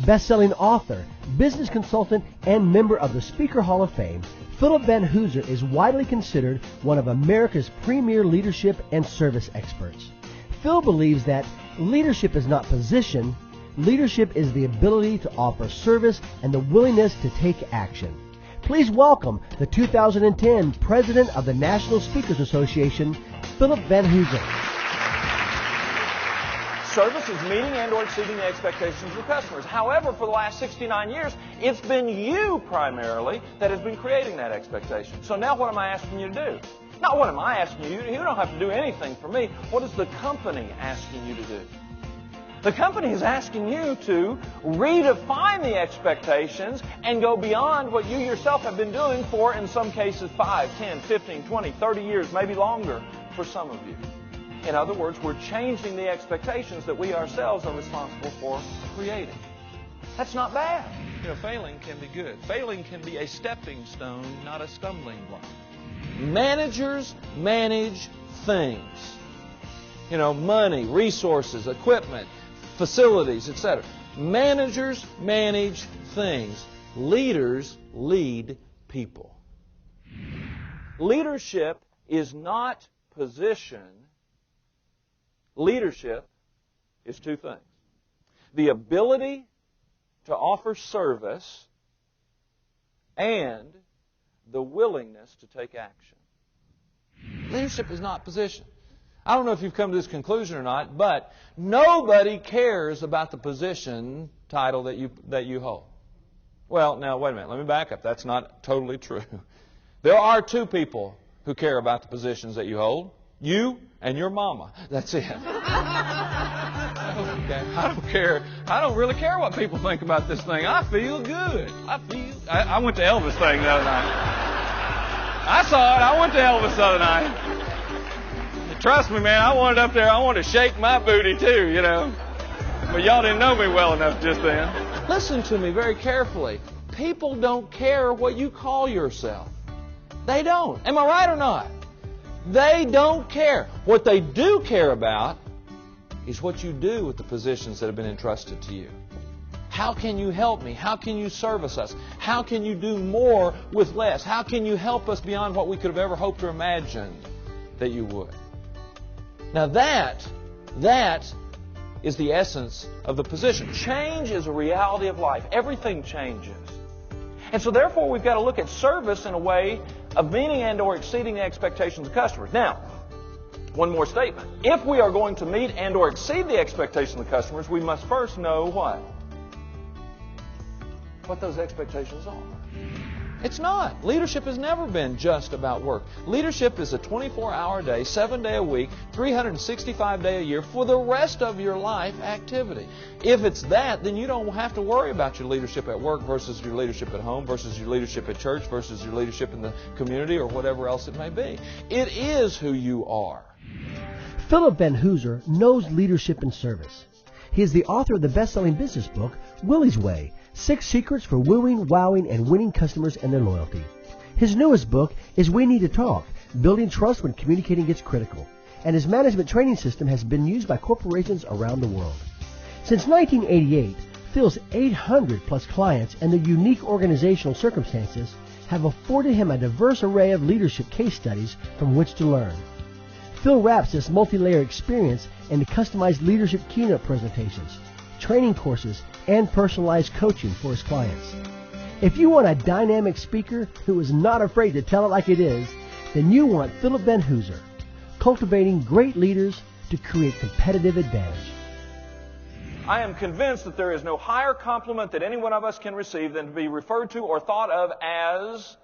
best-selling author, business consultant, and member of the Speaker Hall of Fame, Phillip Van Hooser is widely considered one of America's premier leadership and service experts. Phil believes that leadership is not position, leadership is the ability to offer service and the willingness to take action. Please welcome the 2010 President of the National Speakers Association, Phillip Van Hooser. Service is meeting and or exceeding the expectations of customers. However, for the last 69 years, it's been you primarily that has been creating that expectation. So now what am I asking you to do? Not what am I asking you to do. You don't have to do anything for me. What is the company asking you to do? The company is asking you to redefine the expectations and go beyond what you yourself have been doing for, in some cases, 5, 10, 15, 20, 30 years, maybe longer for some of you. In other words, we're changing the expectations that we ourselves are responsible for creating. That's not bad. You know, failing can be good. Failing can be a stepping stone, not a stumbling block. Managers manage things. You know, money, resources, equipment, facilities, etc. Managers manage things. Leaders lead people. Leadership is not position. Leadership is two things. The ability to offer service and the willingness to take action. Leadership is not position. I don't know if you've come to this conclusion or not, but nobody cares about the position title that you hold. Well, now, wait a minute. Let me back up. That's not totally true. There are two people who care about the positions that you hold. You and your mama. That's it. Okay. I don't care. I don't really care what people think about this thing. I feel good. I went to Elvis thing the other night. I saw it. I went to Elvis the other night. Trust me, man, I wanted up there. I wanted to shake my booty too, you know. But y'all didn't know me well enough just then. Listen to me very carefully. People don't care what you call yourself. They don't. Am I right or not? They don't care. What they do care about is what you do with the positions that have been entrusted to you. How can you help me? How can you service us? How can you do more with less? How can you help us beyond what we could have ever hoped or imagined that you would? Now that is the essence of the position. Change is a reality of life. Everything changes. And so therefore we've got to look at service in a way of meeting and or exceeding the expectations of customers. Now, one more statement. If we are going to meet and or exceed the expectations of customers, we must first know what? What those expectations are. It's not. Leadership has never been just about work. Leadership is a 24-hour day, 7-day a week, 365-day a year for the rest of your life activity. If it's that, then you don't have to worry about your leadership at work versus your leadership at home versus your leadership at church versus your leadership in the community or whatever else it may be. It is who you are. Phillip Van Hooser knows leadership and service. He is the author of the best-selling business book, Willie's Way, 6 Secrets for Wooing, Wowing, and Winning Customers and Their Loyalty. His newest book is We Need to Talk, Building Trust When Communicating Gets Critical, and his management training system has been used by corporations around the world. Since 1988, Phil's 800-plus clients and their unique organizational circumstances have afforded him a diverse array of leadership case studies from which to learn. Phil wraps this multi-layer experience into customized leadership keynote presentations, training courses, and personalized coaching for his clients. If you want a dynamic speaker who is not afraid to tell it like it is, then you want Phillip Van Hooser, cultivating great leaders to create competitive advantage. I am convinced that there is no higher compliment that any one of us can receive than to be referred to or thought of as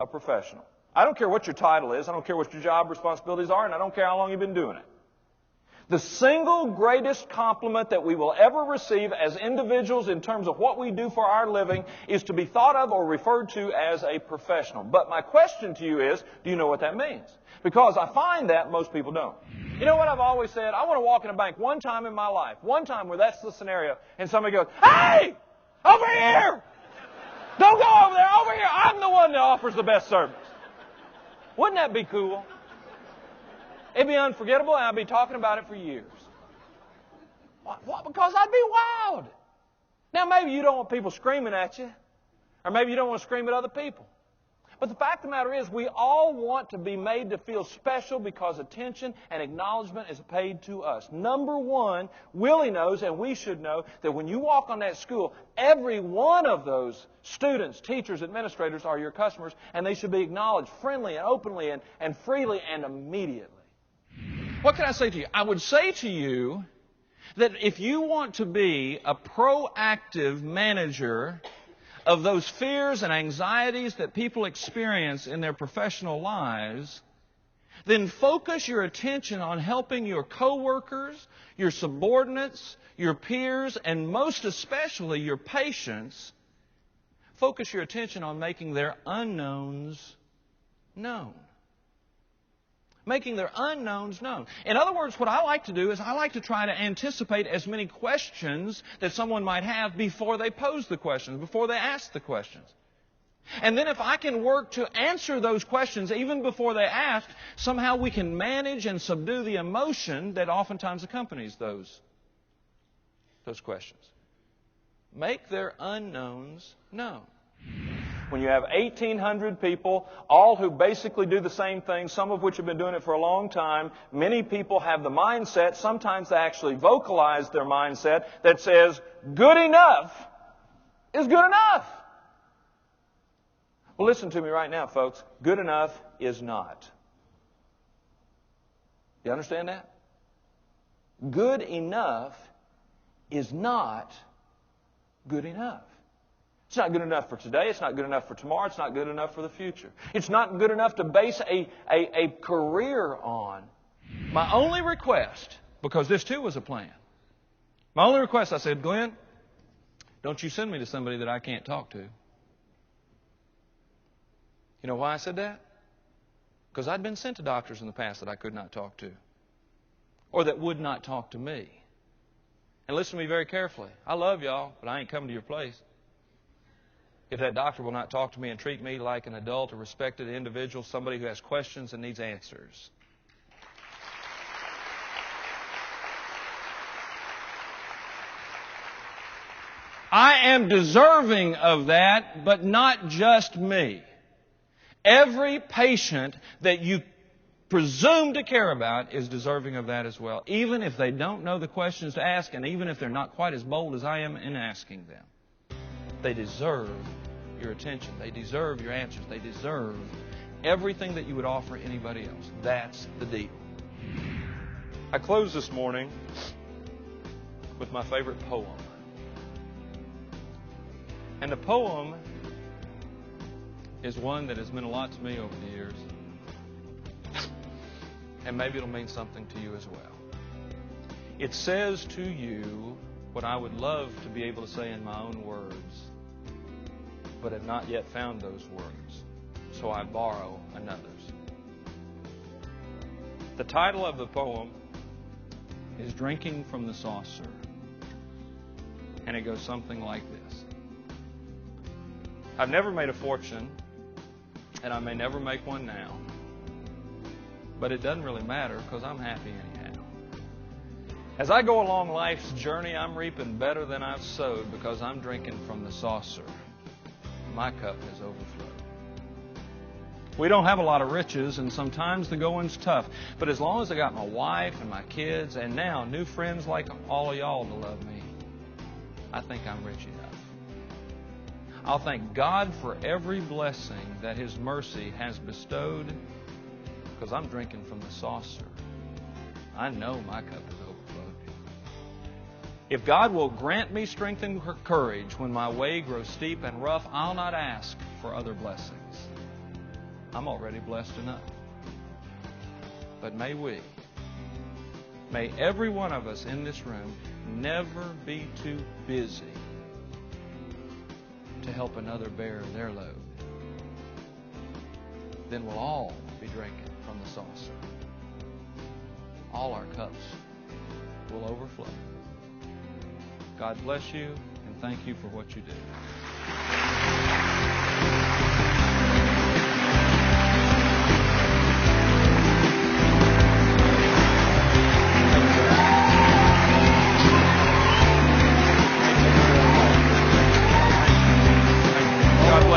a professional. I don't care what your title is, I don't care what your job responsibilities are, and I don't care how long you've been doing it. The single greatest compliment that we will ever receive as individuals in terms of what we do for our living is to be thought of or referred to as a professional. But my question to you is, do you know what that means? Because I find that most people don't. You know what I've always said? I want to walk in a bank one time in my life, one time where that's the scenario, and somebody goes, "Hey! Over here! Don't go over there! Over here! I'm the one that offers the best service." Wouldn't that be cool? It'd be unforgettable, and I'd be talking about it for years. What? Because I'd be wowed. Now, maybe you don't want people screaming at you, or maybe you don't want to scream at other people. But the fact of the matter is, we all want to be made to feel special because attention and acknowledgement is paid to us. Number one, Willie knows, and we should know, that when you walk on that school, every one of those students, teachers, administrators are your customers, and they should be acknowledged friendly and openly and freely and immediately. What can I say to you? I would say to you that if you want to be a proactive manager of those fears and anxieties that people experience in their professional lives, then focus your attention on helping your coworkers, your subordinates, your peers, and most especially your patients. Focus your attention on making their unknowns known. Making their unknowns known. In other words, what I like to do is I like to try to anticipate as many questions that someone might have before they pose the questions, before they ask the questions. And then if I can work to answer those questions even before they ask, somehow we can manage and subdue the emotion that oftentimes accompanies those questions. Make their unknowns known. When you have 1,800 people, all who basically do the same thing, some of which have been doing it for a long time, many people have the mindset, sometimes they actually vocalize their mindset, that says, good enough is good enough. Well, listen to me right now, folks. Good enough is not. You understand that? Good enough is not good enough. It's not good enough for today. It's not good enough for tomorrow. It's not good enough for the future. It's not good enough to base a career on. My only request, because this too was a plan, my only request, I said, Glenn, don't you send me to somebody that I can't talk to. You know why I said that? Because I'd been sent to doctors in the past that I could not talk to, or that would not talk to me. And listen to me very carefully. I love y'all, but I ain't coming to your place if that doctor will not talk to me and treat me like an adult, a respected individual, somebody who has questions and needs answers. I am deserving of that, but not just me. Every patient that you presume to care about is deserving of that as well, even if they don't know the questions to ask, and even if they're not quite as bold as I am in asking them. They deserve your attention. They deserve your answers. They deserve everything that you would offer anybody else. That's the deal. I close this morning with my favorite poem. And the poem is one that has meant a lot to me over the years. And maybe it'll mean something to you as well. It says to you what I would love to be able to say in my own words, but have not yet found those words, so I borrow another's. The title of the poem is Drinking from the Saucer, and it goes something like this. I've never made a fortune, and I may never make one now, but it doesn't really matter because I'm happy anyhow. As I go along life's journey, I'm reaping better than I've sowed because I'm drinking from the saucer. My cup has overflowed. We don't have a lot of riches, and sometimes the going's tough. But as long as I got my wife and my kids, and now new friends like all of y'all to love me, I think I'm rich enough. I'll thank God for every blessing that His mercy has bestowed, because I'm drinking from the saucer. I know my cup has overflowed. If God will grant me strength and courage when my way grows steep and rough, I'll not ask for other blessings. I'm already blessed enough. But may every one of us in this room never be too busy to help another bear their load. Then we'll all be drinking from the saucer. All our cups will overflow. God bless you, and thank you for what you do.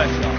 bless y'all.